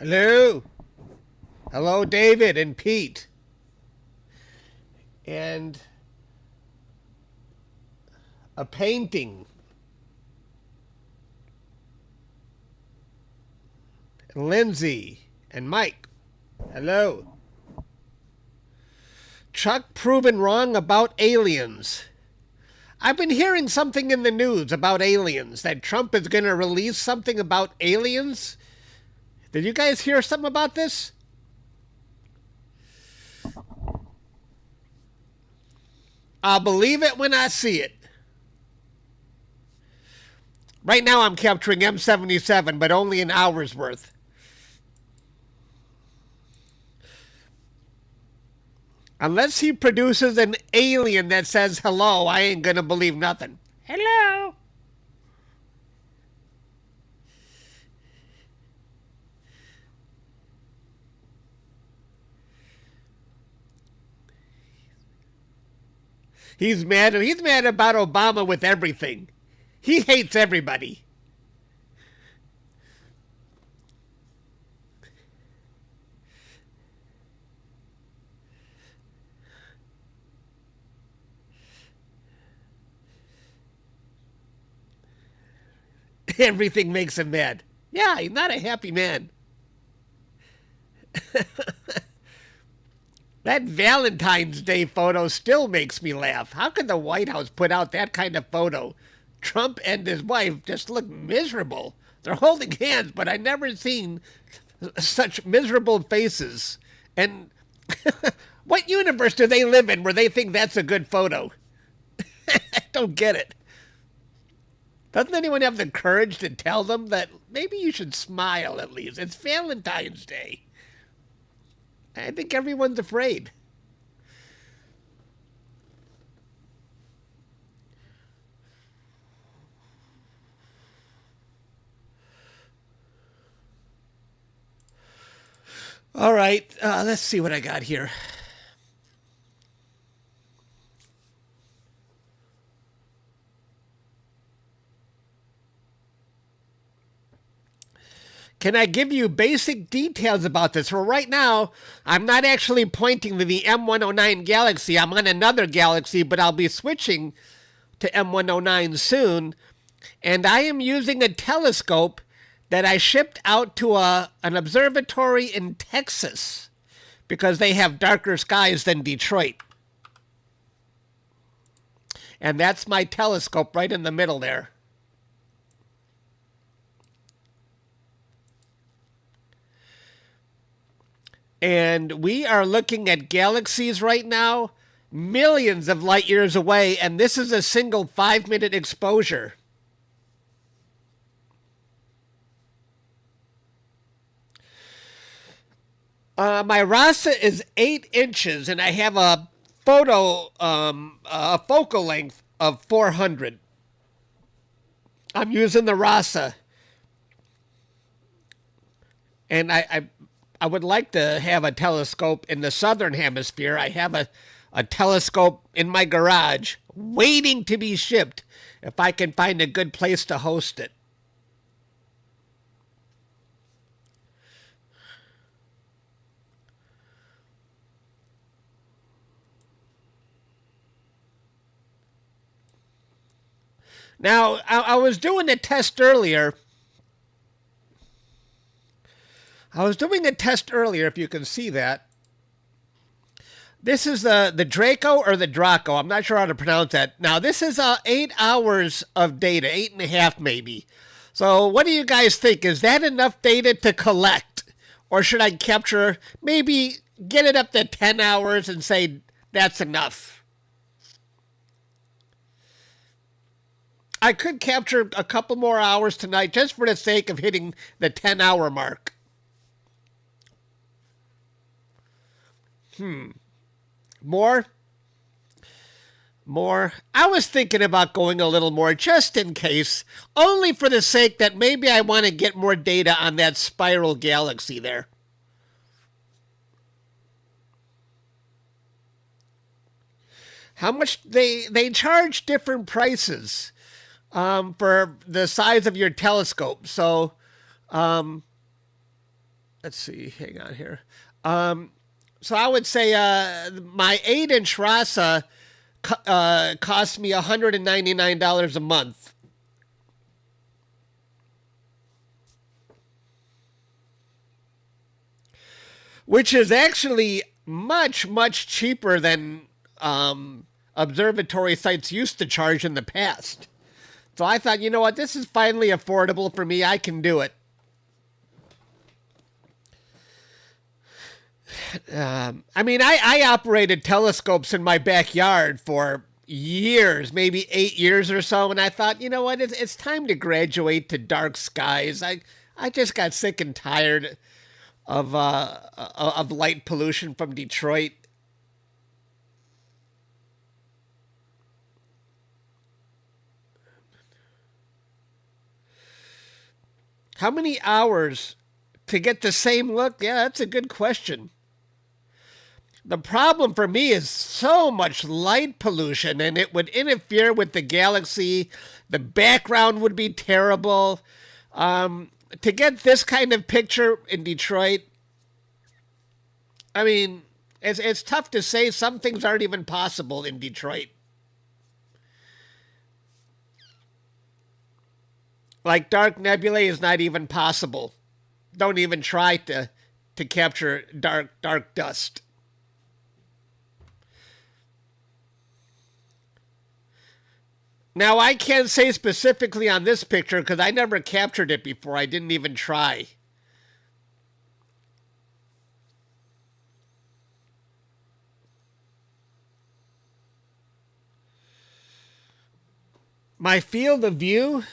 Hello. Hello, David and Pete. And a painting. And Lindsay and Mike. Hello. Chuck proven wrong about aliens. I've been hearing something in the news about aliens, that Trump is going to release something about aliens. Did you guys hear something about this? I'll believe it when I see it. Right now I'm capturing M77, but only an hour's worth. Unless he produces an alien that says hello, I ain't gonna believe nothing. Hello. He's mad. He's mad about Obama with everything. He hates everybody. Everything makes him mad. Yeah, he's not a happy man. That Valentine's Day photo still makes me laugh. How could the White House put out that kind of photo? Trump and his wife just look miserable. They're holding hands, but I never seen such miserable faces. And what universe do they live in where they think that's a good photo? I don't get it. Doesn't anyone have the courage to tell them that maybe you should smile at least? It's Valentine's Day. I think everyone's afraid. All right, let's see what I got here. Can I give you basic details about this? For right now, I'm not actually pointing to the M109 galaxy. I'm on another galaxy, but I'll be switching to M109 soon. And I am using a telescope that I shipped out to an observatory in Texas because they have darker skies than Detroit. And that's my telescope right in the middle there. And we are looking at galaxies right now, millions of light years away, and this is a single 5-minute exposure. My RASA is 8 inches, and I have a focal length of 400. I'm using the RASA, and I would like to have a telescope in the southern hemisphere. I have a telescope in my garage waiting to be shipped if I can find a good place to host it. Now, I was doing a test earlier. If you can see that. This is the Draco or the Draco. I'm not sure how to pronounce that. Now, this is 8 hours of data, 8.5 maybe. So what do you guys think? Is that enough data to collect? Or should I capture, maybe get it up to 10 hours and say that's enough? I could capture a couple more hours tonight just for the sake of hitting the 10-hour mark. More? More? I was thinking about going a little more just in case, only for the sake that maybe I want to get more data on that spiral galaxy there. How much they charge different prices for the size of your telescope. So let's see, hang on here. So I would say my 8-inch RASA cost me $199 a month. Which is actually much, much cheaper than observatory sites used to charge in the past. So I thought, you know what, this is finally affordable for me. I can do it. I mean, I operated telescopes in my backyard for years, maybe 8 years or so, and I thought, you know what, it's time to graduate to dark skies. I just got sick and tired of light pollution from Detroit. How many hours to get the same look? Yeah, that's a good question. The problem for me is so much light pollution, and it would interfere with the galaxy. The background would be terrible. To get this kind of picture in Detroit, I mean, it's tough to say. Some things aren't even possible in Detroit. Like dark nebulae is not even possible. Don't even try to capture dark dust. Now, I can't say specifically on this picture because I never captured it before. I didn't even try. My field of view?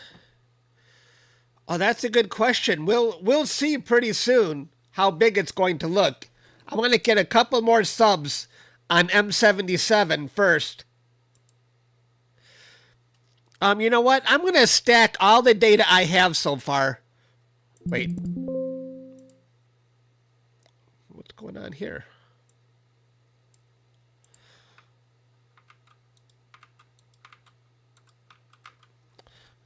Oh, that's a good question. We'll see pretty soon how big it's going to look. I want to get a couple more subs on M77 first. You know what? I'm going to stack all the data I have so far. Wait. What's going on here?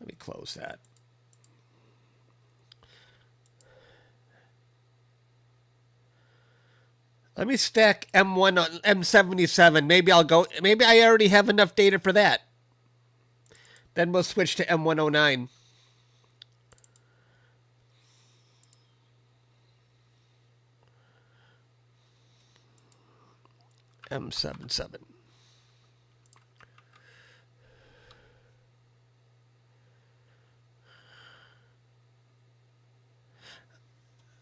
Let me close that. Let me stack M1 on M77. Maybe I already have enough data for that. Then we'll switch to M109. M77.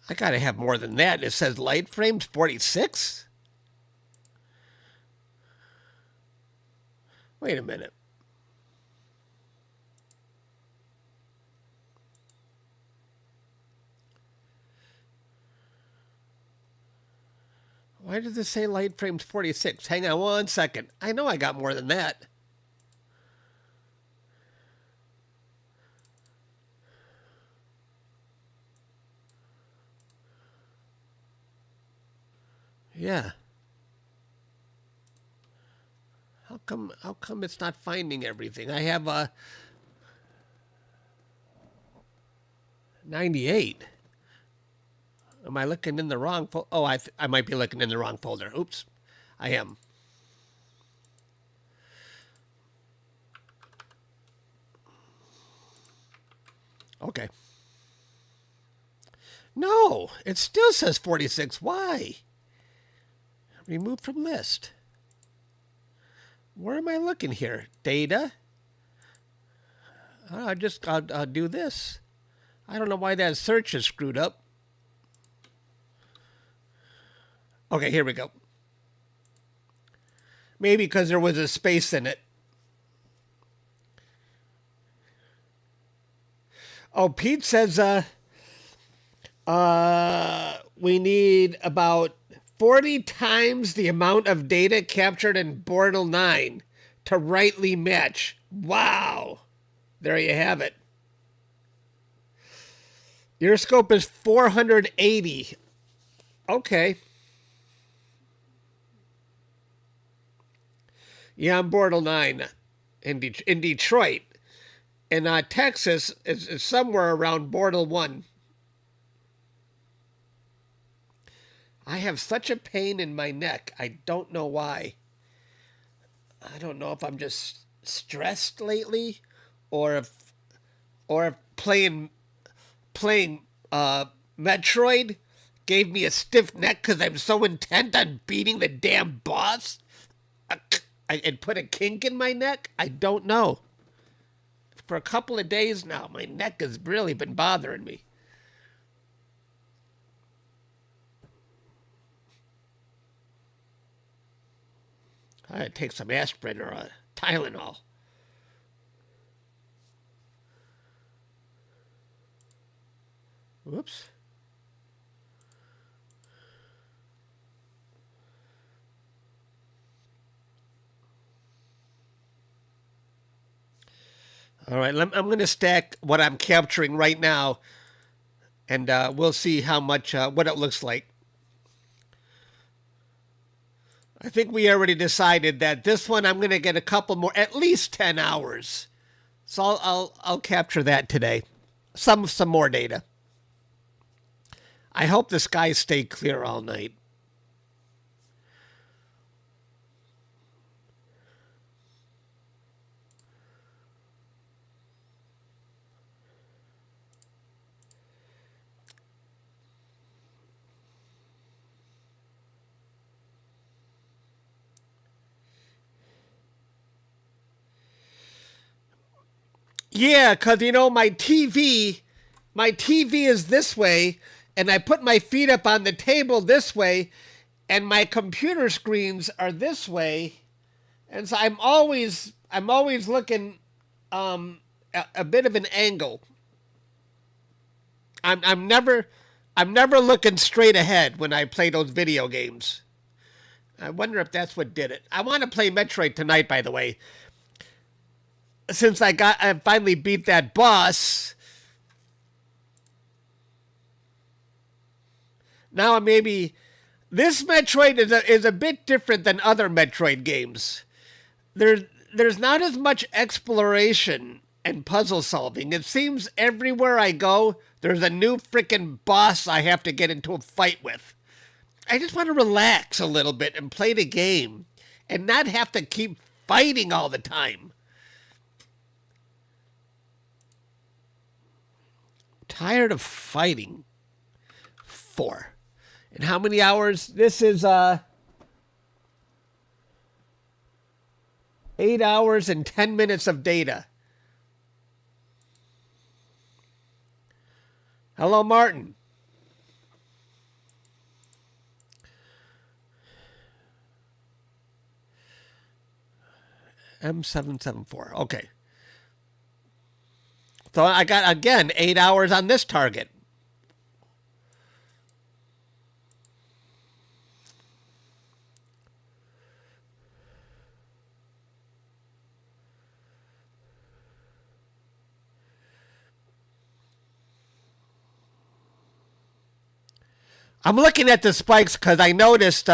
I gotta have more than that. It says light frames 46? Wait a minute. Why does it say light frames 46? Hang on 1 second. I know I got more than that. Yeah. How come it's not finding everything? I have a 98. Am I looking in the wrong folder? Oh, I might be looking in the wrong folder. Oops. I am. Okay. No, it still says 46. Why? Remove from list. Where am I looking here? Data? I'll do this. I don't know why that search is screwed up. Okay, here we go. Maybe because there was a space in it. Oh, Pete says we need about 40 times the amount of data captured in Bortle 9 to rightly match. Wow. There you have it. Your scope is 480. Okay. Yeah, I'm Bortle 9 in Detroit. In Texas, is somewhere around Bortle 1. I have such a pain in my neck. I don't know why. I don't know if I'm just stressed lately, or if playing Metroid gave me a stiff neck because I'm so intent on beating the damn boss. It put a kink in my neck. I don't know. For a couple of days now, my neck has really been bothering me. I gotta take some aspirin or a Tylenol. Whoops. All right, I'm going to stack what I'm capturing right now, and we'll see how much, what it looks like. I think we already decided that this one I'm going to get a couple more, at least 10 hours. So I'll capture that today. Some more data. I hope the skies stay clear all night. Yeah, because, my TV is this way, and I put my feet up on the table this way, and my computer screens are this way, and so I'm always looking a bit of an angle. I'm never looking straight ahead when I play those video games. I wonder if that's what did it. I want to play Metroid tonight, by the way. Since I finally beat that boss, now maybe this Metroid is a bit different than other Metroid games. There's not as much exploration and puzzle solving. It seems everywhere I go, there's a new freaking boss I have to get into a fight with. I just want to relax a little bit and play the game and not have to keep fighting all the time. Tired of fighting. 4. And how many hours? This is 8 hours and 10 minutes of data. Hello, Martin. M774. Okay. So I got, again, 8 hours on this target. I'm looking at the spikes because I noticed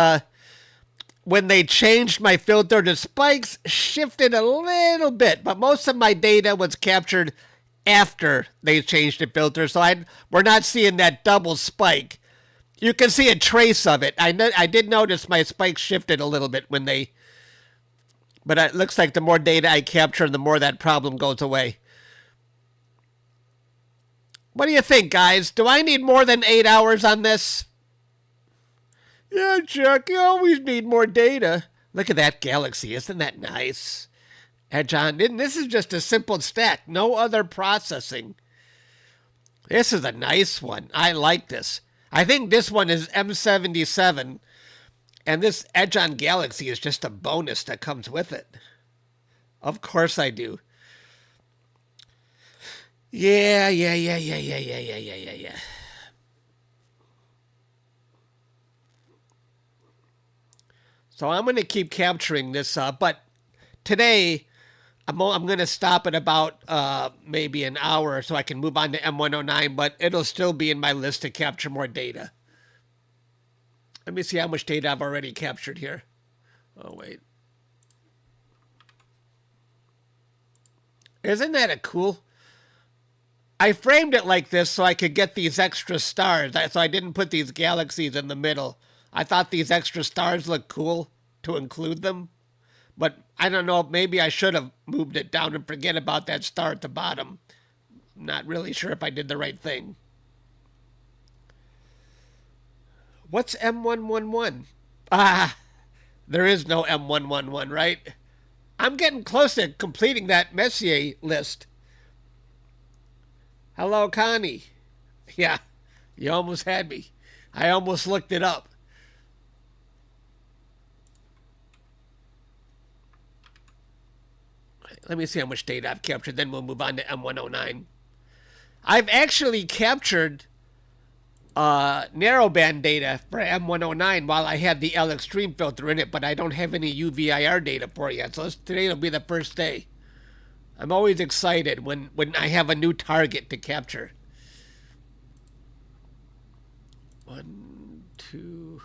when they changed my filter, the spikes shifted a little bit, but most of my data was captured after they changed the filter, so we're not seeing that double spike. You can see a trace of it. I did notice my spike shifted a little bit but it looks like the more data I capture, the more that problem goes away. What do you think, guys? Do I need more than 8 hours on this? Yeah, Chuck, you always need more data. Look at that galaxy. Isn't that nice? John, this is just a simple stack. No other processing. This is a nice one. I like this. I think this one is M77. And this Edge-on Galaxy is just a bonus that comes with it. Of course I do. Yeah. So I'm going to keep capturing this, but today I'm going to stop at about maybe an hour so I can move on to M109, but it'll still be in my list to capture more data. Let me see how much data I've already captured here. Oh, wait. Isn't that a cool? I framed it like this so I could get these extra stars, so I didn't put these galaxies in the middle. I thought these extra stars looked cool to include them. But I don't know, maybe I should have moved it down and forget about that star at the bottom. I'm not really sure if I did the right thing. What's M111? Ah, there is no M111, right? I'm getting close to completing that Messier list. Hello, Connie. Yeah, you almost had me. I almost looked it up. Let me see how much data I've captured, then we'll move on to M109. I've actually captured narrowband data for M109 while I had the L Extreme filter in it, but I don't have any UVIR data for it yet. So today will be the first day. I'm always excited when I have a new target to capture. 1, 2.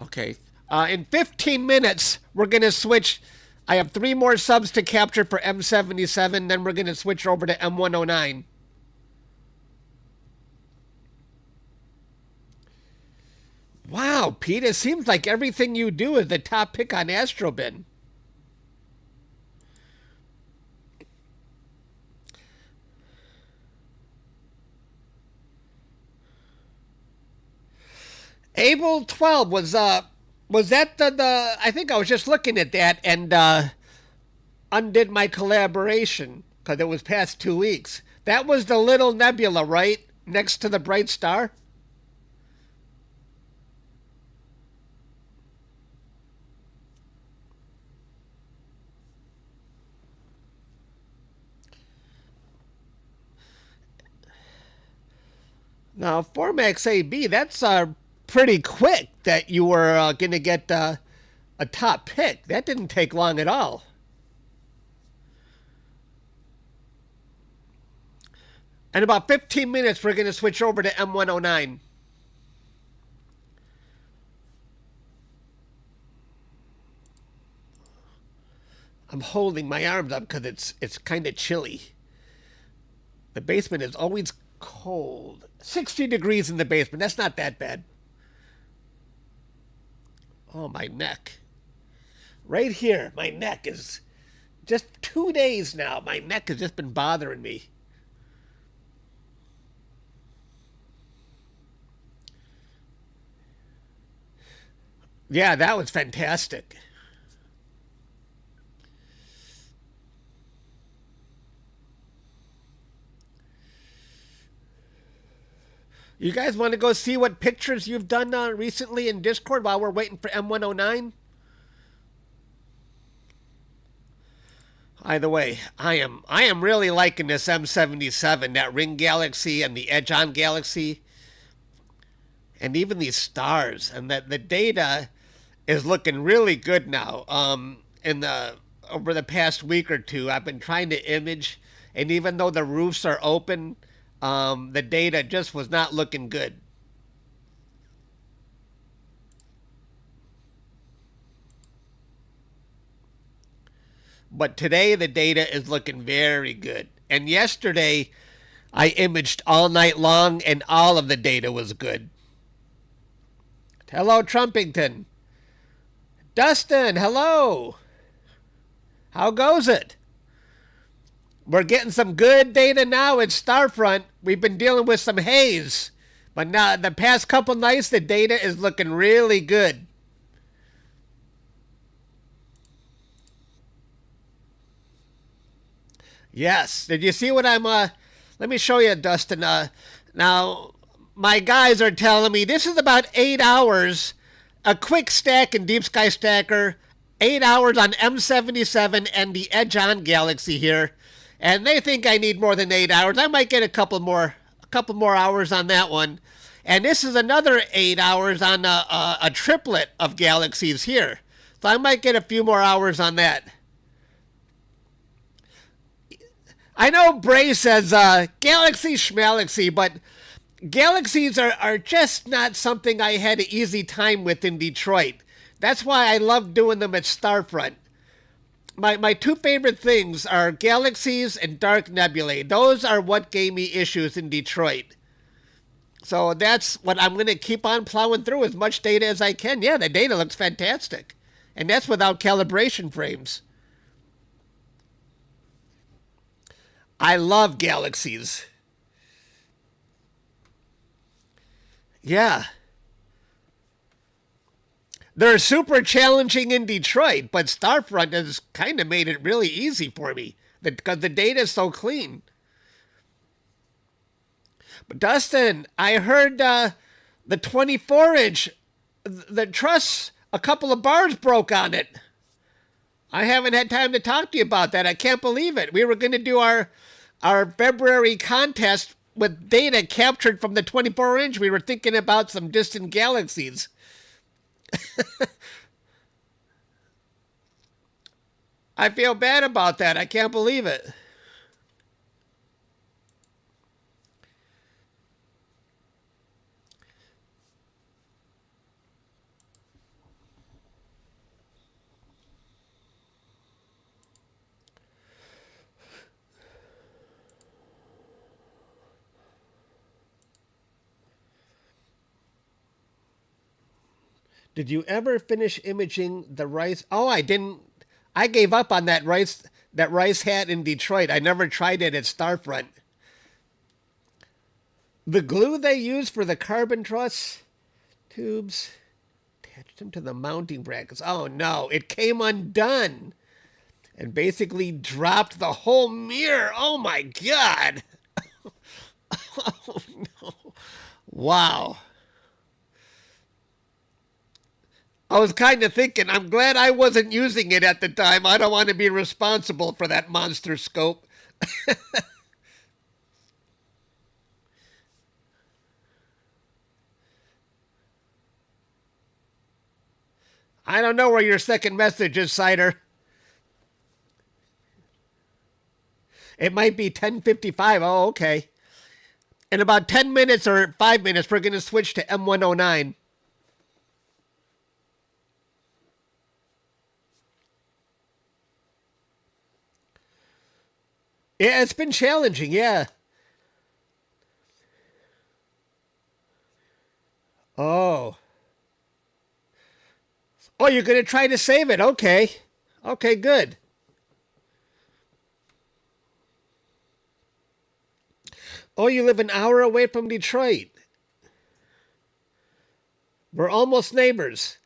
Okay. In 15 minutes, we're going to switch. I have 3 more subs to capture for M77, then we're going to switch over to M109. Wow, Pete, it seems like everything you do is the top pick on Astrobin. Able 12 was that the I think I was just looking at that and undid my collaboration because it was past 2 weeks. That was the little nebula, right? Next to the bright star? Now, Formax AB, that's pretty quick that you were going to get a top pick. That didn't take long at all. In about 15 minutes, we're going to switch over to M109. I'm holding my arms up because it's kind of chilly. The basement is always cold. 60 degrees in the basement. That's not that bad. Oh, my neck. Right here, my neck is just 2 days now. My neck has just been bothering me. Yeah, that was fantastic. You guys want to go see what pictures you've done recently in Discord while we're waiting for M109? Either way, I am really liking this M77, that ring galaxy and the edge-on galaxy, and even these stars, and that the data is looking really good now. Over the past week or two, I've been trying to image, and even though the roofs are open, the data just was not looking good. But today the data is looking very good. And yesterday I imaged all night long and all of the data was good. Hello, Trumpington. Dustin, hello. How goes it? We're getting some good data now at Starfront. We've been dealing with some haze. But now, the past couple nights, the data is looking really good. Yes. Did you see what I'm... let me show you, Dustin. Now, my guys are telling me this is about 8 hours. A quick stack in Deep Sky Stacker. 8 hours on M77 and the Edge-On Galaxy here. And they think I need more than 8 hours. I might get a couple more hours on that one. And this is another 8 hours on a triplet of galaxies here. So I might get a few more hours on that. I know Bray says galaxy schmalaxy, but galaxies are just not something I had an easy time with in Detroit. That's why I love doing them at Starfront. My 2 favorite things are galaxies and dark nebulae. Those are what gave me issues in Detroit. So that's what I'm going to keep on plowing through as much data as I can. Yeah, the data looks fantastic. And that's without calibration frames. I love galaxies. Yeah. They're super challenging in Detroit, but Starfront has kind of made it really easy for me because the data is so clean. But Dustin, I heard the 24-inch, the truss, a couple of bars broke on it. I haven't had time to talk to you about that. I can't believe it. We were going to do our February contest with data captured from the 24-inch. We were thinking about some distant galaxies. I feel bad about that. I can't believe it. Did you ever finish imaging the rice? Oh, I didn't. I gave up on that rice hat in Detroit. I never tried it at Starfront. The glue they use for the carbon truss tubes attached them to the mounting brackets. Oh no, it came undone and basically dropped the whole mirror. Oh my god. Oh no. Wow. I was kind of thinking, I'm glad I wasn't using it at the time. I don't want to be responsible for that monster scope. I don't know where your second message is, Cider. It might be 10:55. Oh, okay. In about 10 minutes or 5 minutes, we're going to switch to M109. Yeah, it's been challenging, yeah. Oh. Oh, you're going to try to save it. Okay. Okay, good. Oh, you live an hour away from Detroit. We're almost neighbors.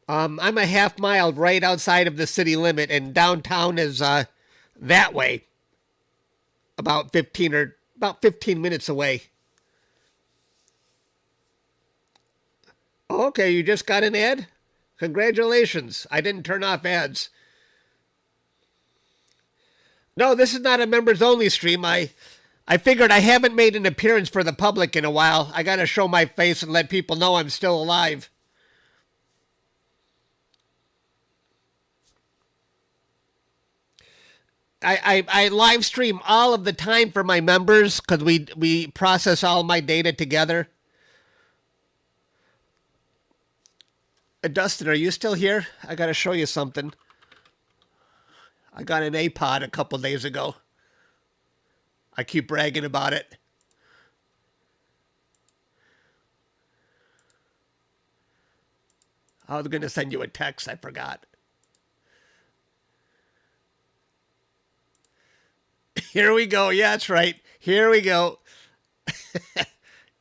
I'm a half mile right outside of the city limit, and downtown is that way, about 15 minutes away. Okay, you just got an ad? Congratulations. I didn't turn off ads. No, this is not a members only stream. I figured I haven't made an appearance for the public in a while. I got to show my face and let people know I'm still alive. I live stream all of the time for my members because we process all my data together. Dustin, are you still here? I got to show you something. I got an APOD a couple days ago. I keep bragging about it. I was going to send you a text. I forgot. Here we go. Yeah, that's right. Here we go.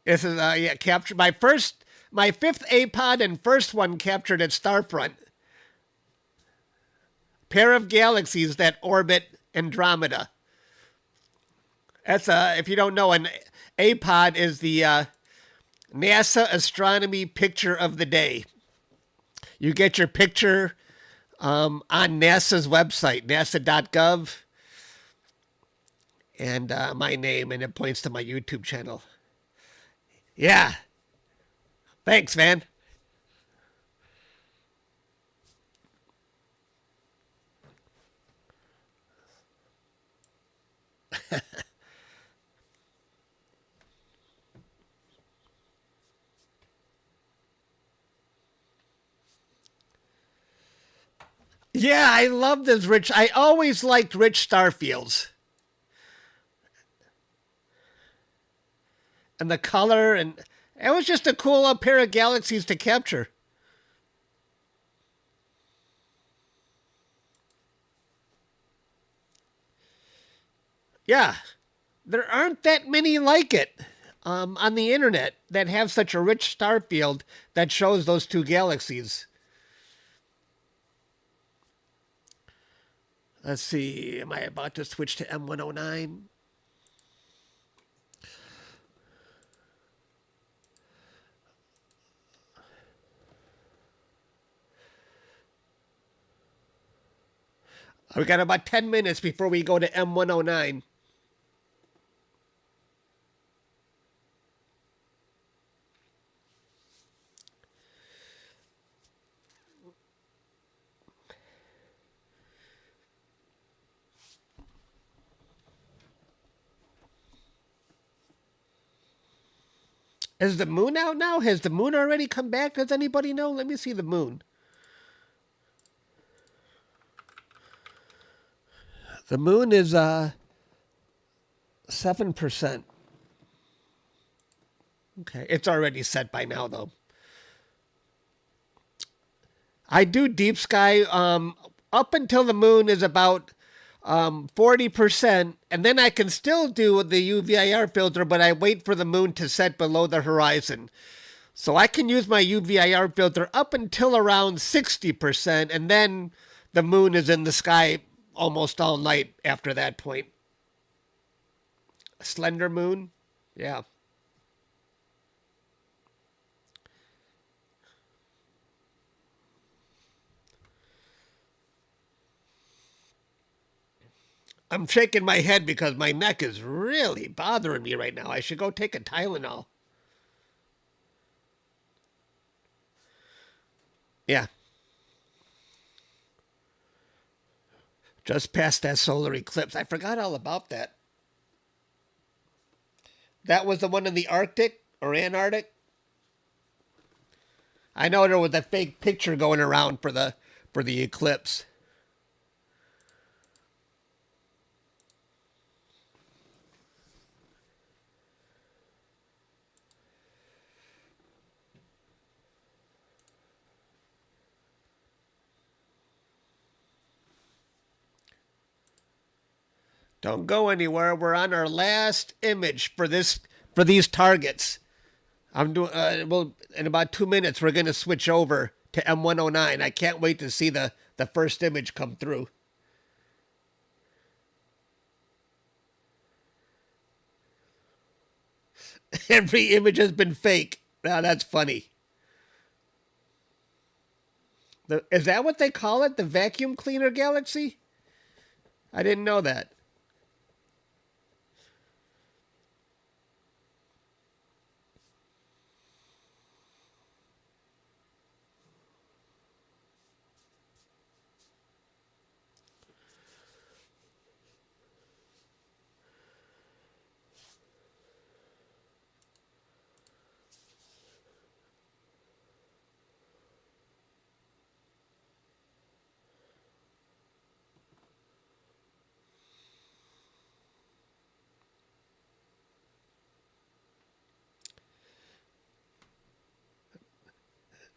This is yeah, captured my fifth APOD and first one captured at Starfront. Pair of galaxies that orbit Andromeda. That's if you don't know, an APOD is the NASA Astronomy Picture of the Day. You get your picture on NASA's website, nasa.gov, and my name, and it points to my YouTube channel. Yeah. Thanks, man. Yeah, I love this rich. I always liked rich star fields. and the color, and it was just a cool pair of galaxies to capture. Yeah, there aren't that many like it on the internet that have such a rich star field that shows those two galaxies. Let's see, am I about to switch to M109? We got about 10 minutes before we go to M109. Is the moon out now? Has the moon already come back? Does anybody know? Let me see the moon. The moon is 7%. Okay, it's already set by now though. I do deep sky up until the moon is about 40%, and then I can still do the UVIR filter, but I wait for the moon to set below the horizon. So I can use my UVIR filter up until around 60%, and then the moon is in the sky almost all night after that point. A slender moon? Yeah. I'm shaking my head because my neck is really bothering me right now. I should go take a Tylenol. Yeah. Just past that solar eclipse. I forgot all about that. That was the one in the Arctic or Antarctic. I know there was a fake picture going around for the eclipse. Don't go anywhere. We're on our last image for these targets. I'm doing well in about 2 minutes. We're gonna switch over to M109. I can't wait to see the first image come through. Every image has been fake. Now that's funny. Is that what they call it? The vacuum cleaner galaxy? I didn't know that.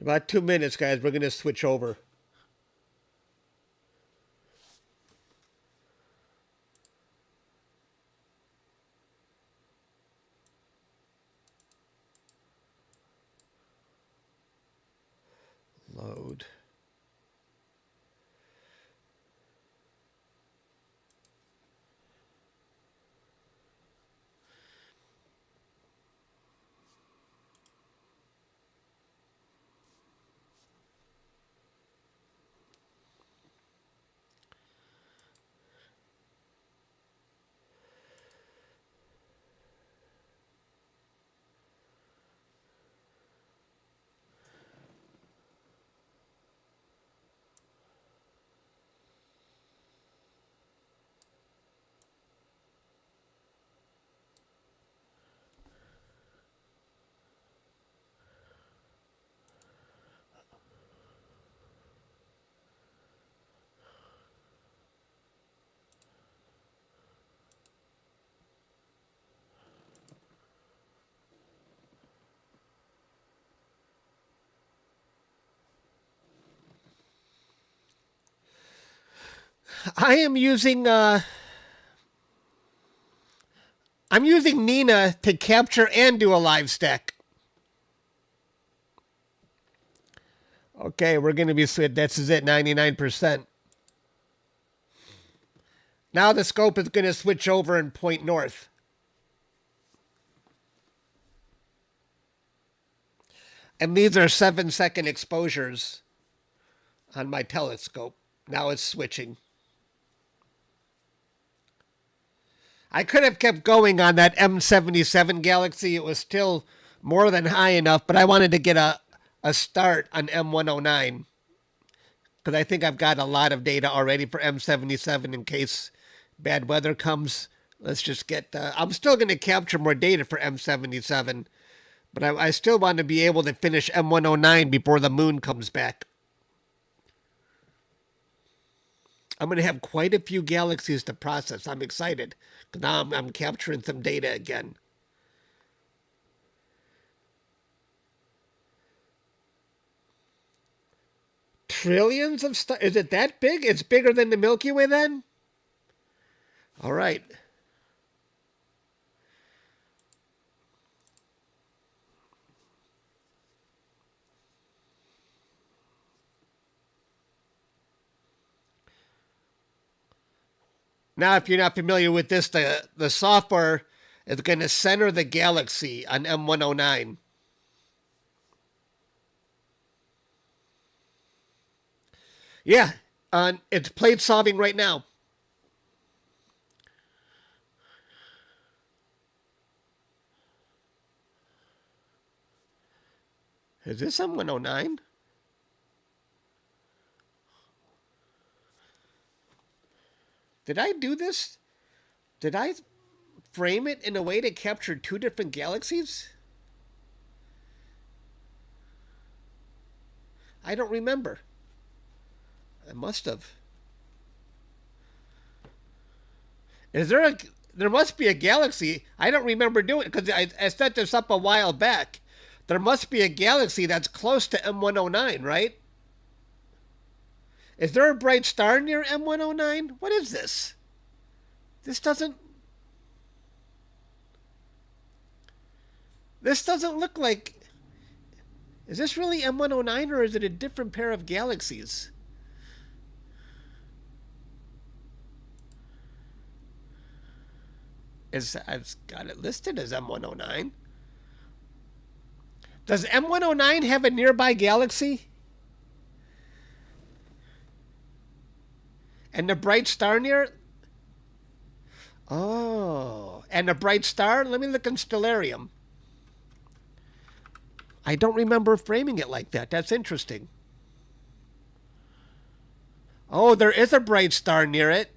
About 2 minutes, guys. We're gonna switch over. Load. I am using I'm using Nina to capture and do a live stack. Okay, we're going to be, this is at 99%. Now the scope is going to switch over and point north. And these are 7-second exposures on my telescope. Now it's switching. I could have kept going on that M77 galaxy. It was still more than high enough, but I wanted to get a start on M109 because I think I've got a lot of data already for M77 in case bad weather comes. Let's just get... I'm still going to capture more data for M77, but I still want to be able to finish M109 before the moon comes back. I'm going to have quite a few galaxies to process. I'm excited because now I'm capturing some data again. Trillions of stars? Is it that big? It's bigger than the Milky Way then? All right. Now, if you're not familiar with this, the software is going to center the galaxy on M109. Yeah, it's plate solving right now. Is this M109? Did I do this? Did I frame it in a way to capture two different galaxies? I don't remember. I must have. There must be a galaxy. I don't remember doing it because I set this up a while back. There must be a galaxy that's close to M109, right? Is there a bright star near M109? What is this? This doesn't look like... Is this really M109 or is it a different pair of galaxies? I've got it listed as M109. Does M109 have a nearby galaxy? And the bright star near... Oh, and the bright star? Let me look in Stellarium. I don't remember framing it like that. That's interesting. Oh, there is a bright star near it.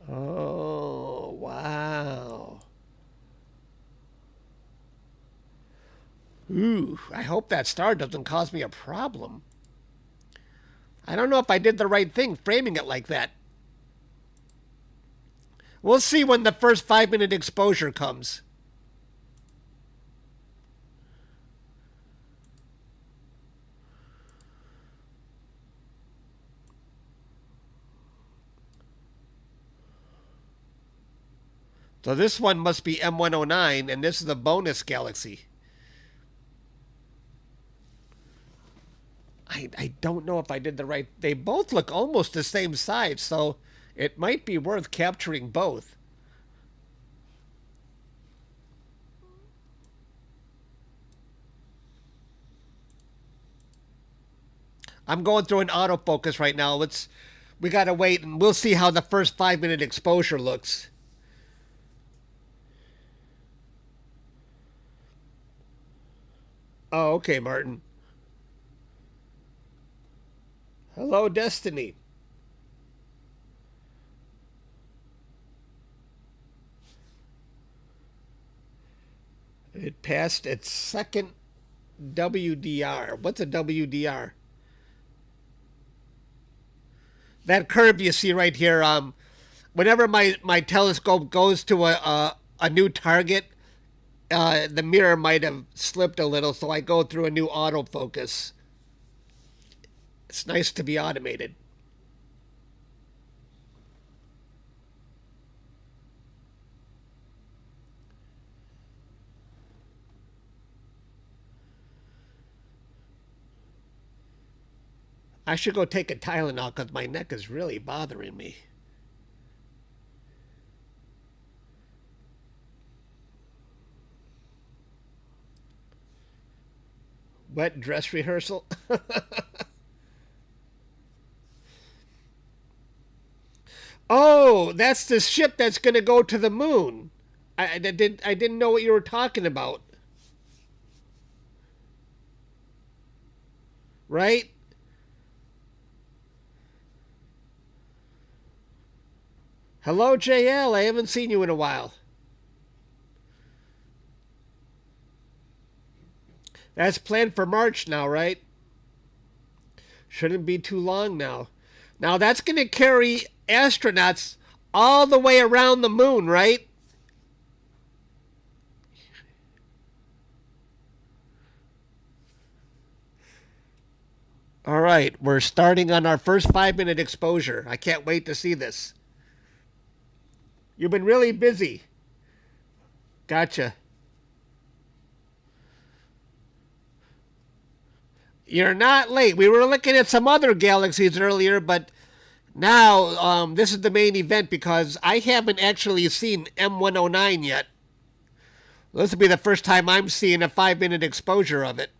Oh, wow. Ooh, I hope that star doesn't cause me a problem. I don't know if I did the right thing framing it like that. We'll see when the first 5-minute exposure comes. So this one must be M109, and this is a bonus galaxy. I don't know if I did the right... They both look almost the same size, so it might be worth capturing both. I'm going through an autofocus right now. We got to wait, and we'll see how the first 5-minute exposure looks. Oh, okay, Martin. Hello, Destiny. It passed its second WDR. What's a WDR? That curve you see right here, whenever my telescope goes to a new target, the mirror might have slipped a little, so I go through a new autofocus. It's nice to be automated. I should go take a Tylenol because my neck is really bothering me. Wet dress rehearsal? Oh, that's the ship that's going to go to the moon. I didn't know what you were talking about. Right? Hello, JL. I haven't seen you in a while. That's planned for March now, right? Shouldn't be too long now. Now that's going to carry astronauts all the way around the moon, right? All right, we're starting on our first 5 minute exposure. I can't wait to see this. You've been really busy. Gotcha. You're not late. We were looking at some other galaxies earlier, but now this is the main event because I haven't actually seen M109 yet. This will be the first time I'm seeing a 5 minute exposure of it.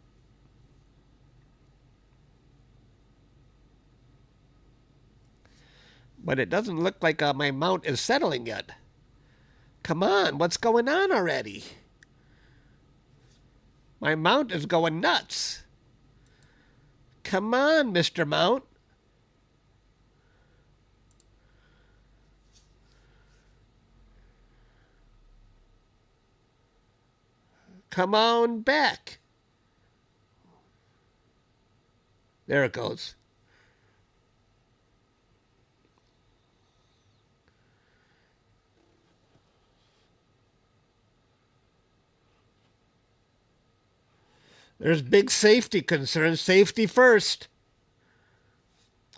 But it doesn't look like my mount is settling yet. Come on, what's going on already? My mount is going nuts. Come on, Mr. Mount. Come on back. There it goes. There's big safety concerns. Safety first.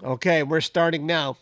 Okay, we're starting now.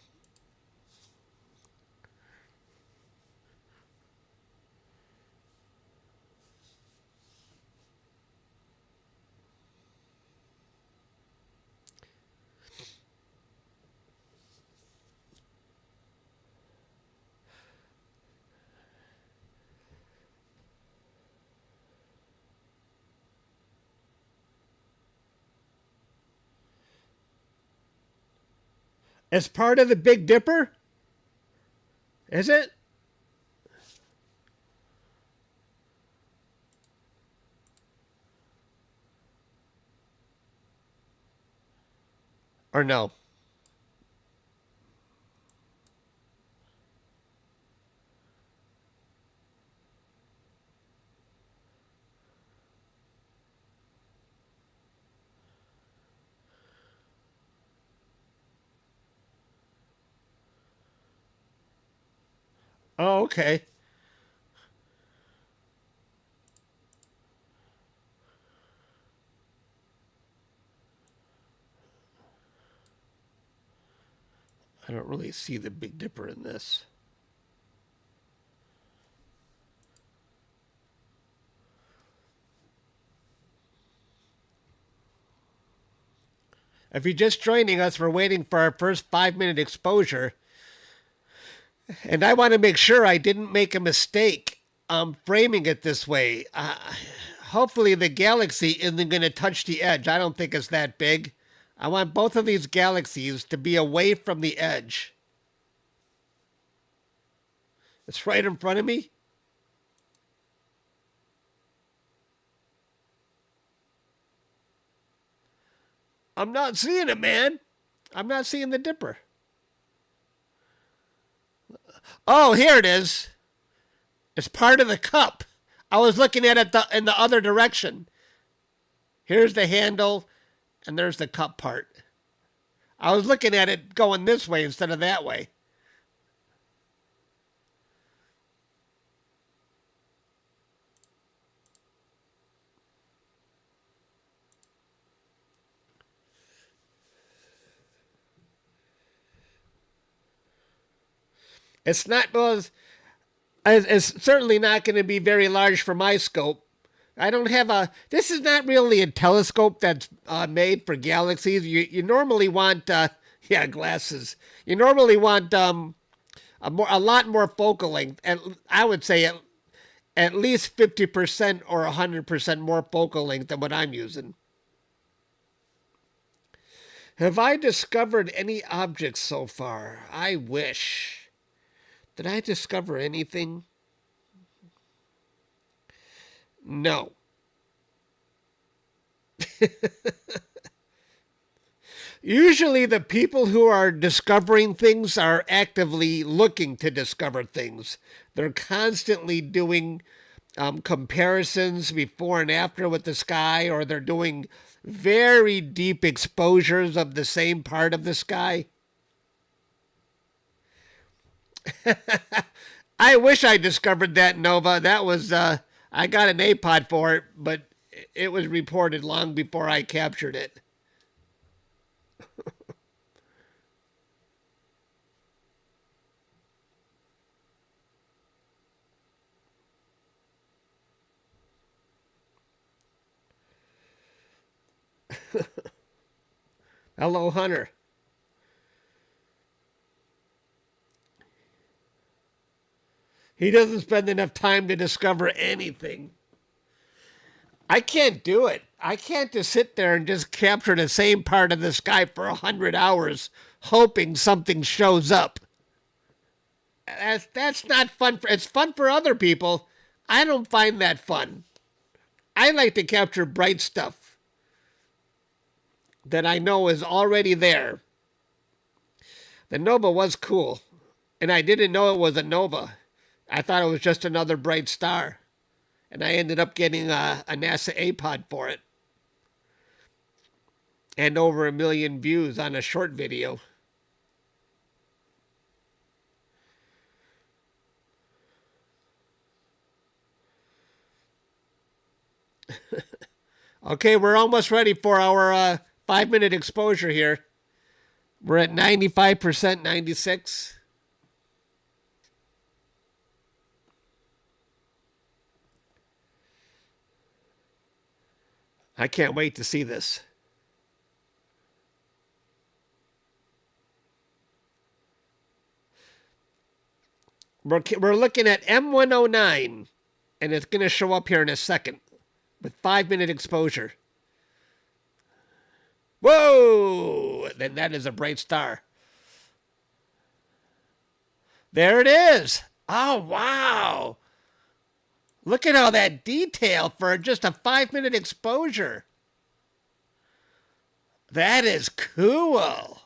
As part of the Big Dipper? Is it? Or no? Oh, okay. I don't really see the Big Dipper in this. If you're just joining us, we're waiting for our first 5 minute exposure. And I want to make sure I didn't make a mistake framing it this way. Hopefully the galaxy isn't going to touch the edge. I don't think it's that big. I want both of these galaxies to be away from the edge. It's right in front of me. I'm not seeing it, man. I'm not seeing the Dipper. Oh, here it is. It's part of the cup. I was looking at it in the other direction. Here's the handle, and there's the cup part. I was looking at it going this way instead of that way. It's not, well, it's certainly not going to be very large for my scope. I don't have a. This is not really a telescope that's made for galaxies. You normally want yeah, glasses. You normally want a lot more focal length. And I would say at least 50% or 100% more focal length than what I'm using. Have I discovered any objects so far? I wish. Did I discover anything? No. Usually, the people who are discovering things are actively looking to discover things. They're constantly doing comparisons before and after with the sky, or they're doing very deep exposures of the same part of the sky. I wish I discovered that nova. That was, I got an APOD for it, but it was reported long before I captured it. Hello, Hunter. He doesn't spend enough time to discover anything. I can't do it. I can't just sit there and just capture the same part of the sky for 100 hours, hoping something shows up. That's not fun. It's fun for other people. I don't find that fun. I like to capture bright stuff that I know is already there. The nova was cool, and I didn't know it was a nova. I thought it was just another bright star, and I ended up getting a NASA APOD for it, and over 1 million views on a short video. Okay, we're almost ready for our 5-minute exposure here. We're at 95%, 96. I can't wait to see this. We're looking at M109, and it's going to show up here in a second with 5-minute exposure. Whoa! Then that is a bright star. There it is. Oh, wow. Look at all that detail for just a 5-minute exposure. That is cool.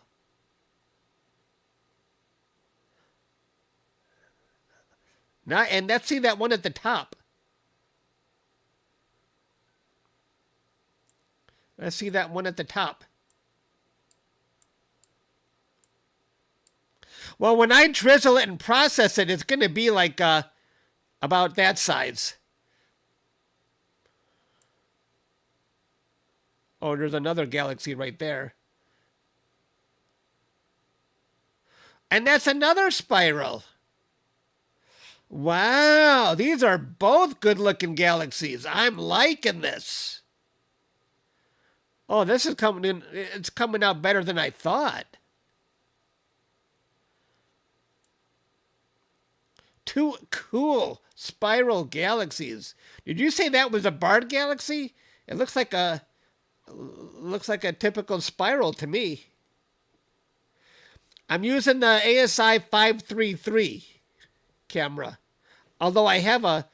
Now, and let's see that one at the top. Let's see that one at the top. Well, when I drizzle it and process it, it's going to be like about that size. Oh, there's another galaxy right there. And that's another spiral. Wow, these are both good-looking galaxies. I'm liking this. Oh, this is coming in. It's coming out better than I thought. Two cool spiral galaxies. Did you say that was a barred galaxy? It looks like a typical spiral to me. I'm using the ASI 533 camera, although I have a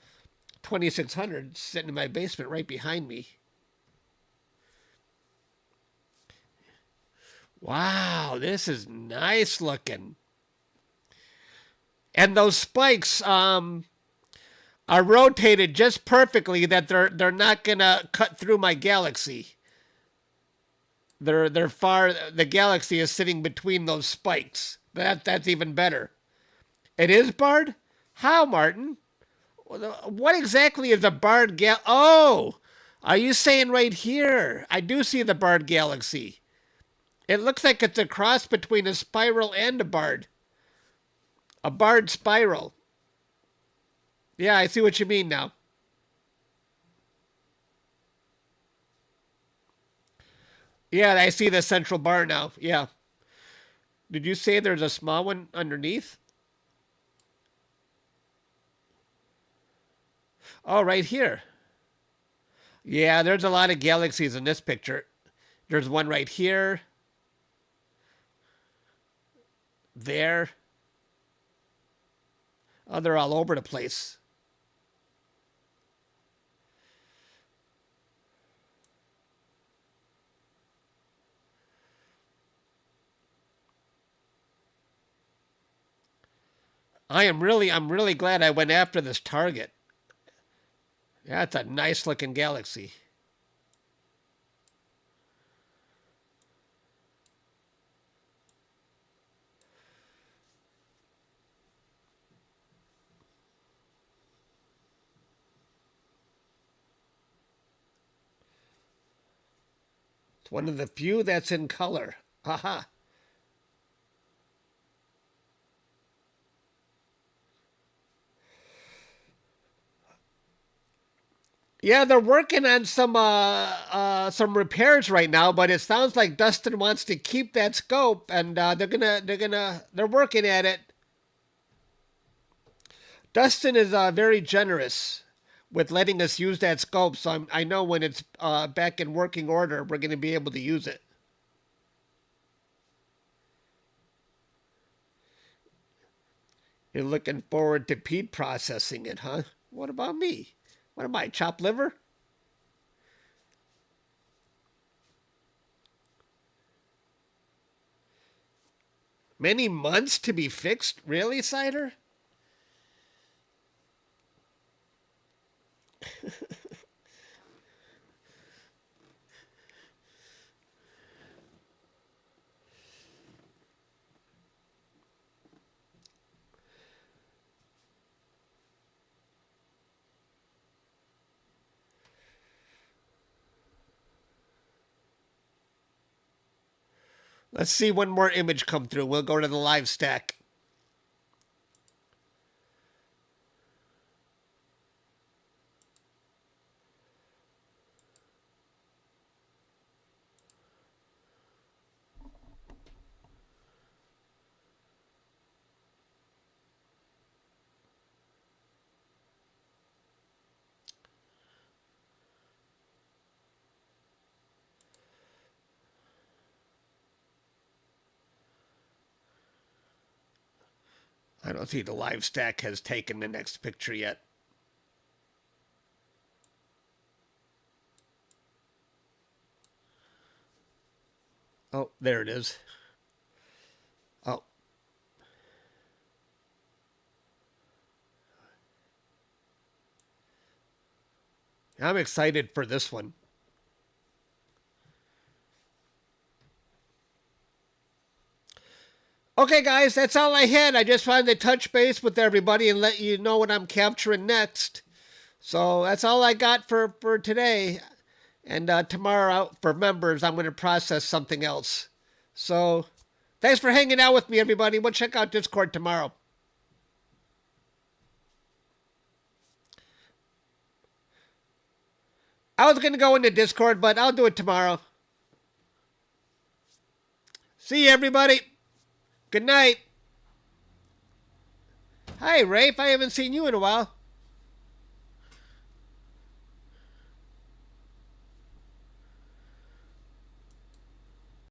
2600 sitting in my basement right behind me. Wow, this is nice looking. And those spikes are rotated just perfectly that they're not gonna cut through my galaxy. They're far. The galaxy is sitting between those spikes. That's even better. It is barred? How, Martin? What exactly is a barred Oh, are you saying right here? I do see the barred galaxy. It looks like it's a cross between a spiral and a barred. A barred spiral. Yeah, I see what you mean now. Yeah, I see the central bar now. Yeah. Did you say there's a small one underneath? Oh, right here. Yeah, there's a lot of galaxies in this picture. There's one right here, there. Oh, they're all over the place. I'm really glad I went after this target. Yeah, it's a nice looking galaxy. It's one of the few that's in color. Haha. Yeah, they're working on some repairs right now, but it sounds like Dustin wants to keep that scope, and they're working at it. Dustin is very generous with letting us use that scope, so I know when it's back in working order, we're going to be able to use it. You're looking forward to Pete processing it, huh? What about me? What am I, chopped liver? Many months to be fixed? Really, Cider? Let's see one more image come through. We'll go to the live stack. I don't think the live stack has taken the next picture yet. Oh, there it is. Oh. I'm excited for this one. Okay, guys, that's all I had. I just wanted to touch base with everybody and let you know what I'm capturing next. So that's all I got for today. And tomorrow, for members, I'm going to process something else. So thanks for hanging out with me, everybody. We'll check out Discord tomorrow. I was going to go into Discord, but I'll do it tomorrow. See you, everybody. Good night. Hi, Rafe. I haven't seen you in a while.